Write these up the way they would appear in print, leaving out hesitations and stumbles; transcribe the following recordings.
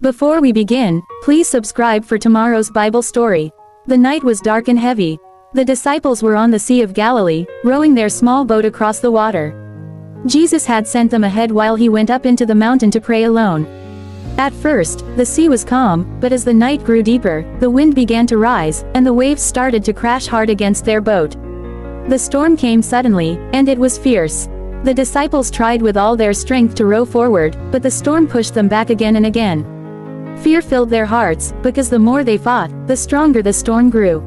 Before we begin, please subscribe for tomorrow's Bible story. The night was dark and heavy. The disciples were on the Sea of Galilee, rowing their small boat across the water. Jesus had sent them ahead while he went up into the mountain to pray alone. At first, the sea was calm, but as the night grew deeper, the wind began to rise, and the waves started to crash hard against their boat. The storm came suddenly, and it was fierce. The disciples tried with all their strength to row forward, but the storm pushed them back again and again. Fear filled their hearts, because the more they fought, the stronger the storm grew.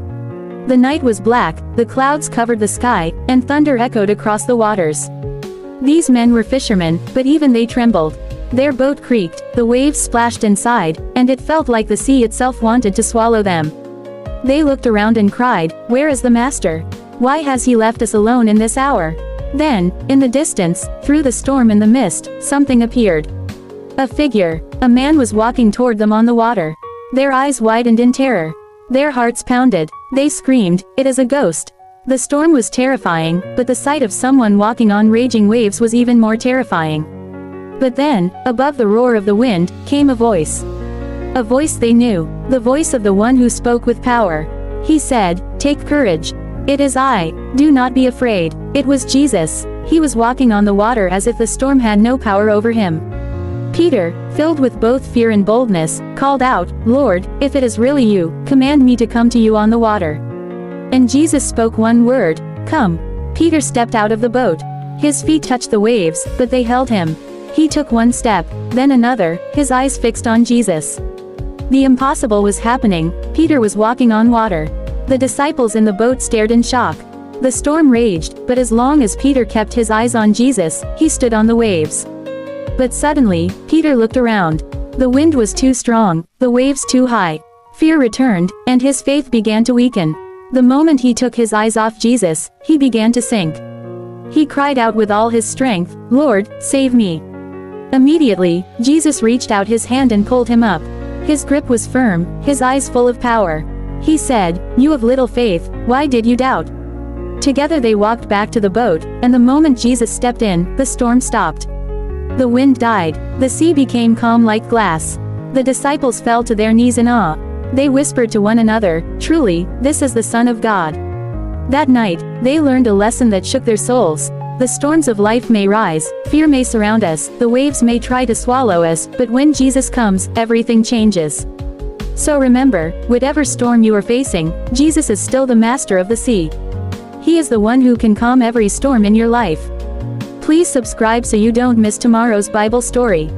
The night was black, the clouds covered the sky, and thunder echoed across the waters. These men were fishermen, but even they trembled. Their boat creaked, the waves splashed inside, and it felt like the sea itself wanted to swallow them. They looked around and cried, "Where is the Master? Why has he left us alone in this hour?" Then, in the distance, through the storm and the mist, something appeared. A figure. A man was walking toward them on the water. Their eyes widened in terror. Their hearts pounded. They screamed, "It is a ghost!" The storm was terrifying, but the sight of someone walking on raging waves was even more terrifying. But then, above the roar of the wind, came a voice. A voice they knew. The voice of the one who spoke with power. He said, "Take courage. It is I. Do not be afraid." It was Jesus. He was walking on the water as if the storm had no power over him. Peter, filled with both fear and boldness, called out, "Lord, if it is really you, command me to come to you on the water." And Jesus spoke one word, "Come." Peter stepped out of the boat. His feet touched the waves, but they held him. He took one step, then another, his eyes fixed on Jesus. The impossible was happening. Peter was walking on water. The disciples in the boat stared in shock. The storm raged, but as long as Peter kept his eyes on Jesus, he stood on the waves. But suddenly, Peter looked around. The wind was too strong, the waves too high. Fear returned, and his faith began to weaken. The moment he took his eyes off Jesus, he began to sink. He cried out with all his strength, "Lord, save me." Immediately, Jesus reached out his hand and pulled him up. His grip was firm, his eyes full of power. He said, "You of little faith, why did you doubt?" Together they walked back to the boat, and the moment Jesus stepped in, the storm stopped. The wind died. The sea became calm like glass. The disciples fell to their knees in awe. They whispered to one another, "Truly, this is the Son of God." That night, they learned a lesson that shook their souls. The storms of life may rise, fear may surround us, the waves may try to swallow us, but when Jesus comes, everything changes. So remember, whatever storm you are facing, Jesus is still the master of the sea. He is the one who can calm every storm in your life. Please subscribe so you don't miss tomorrow's Bible story.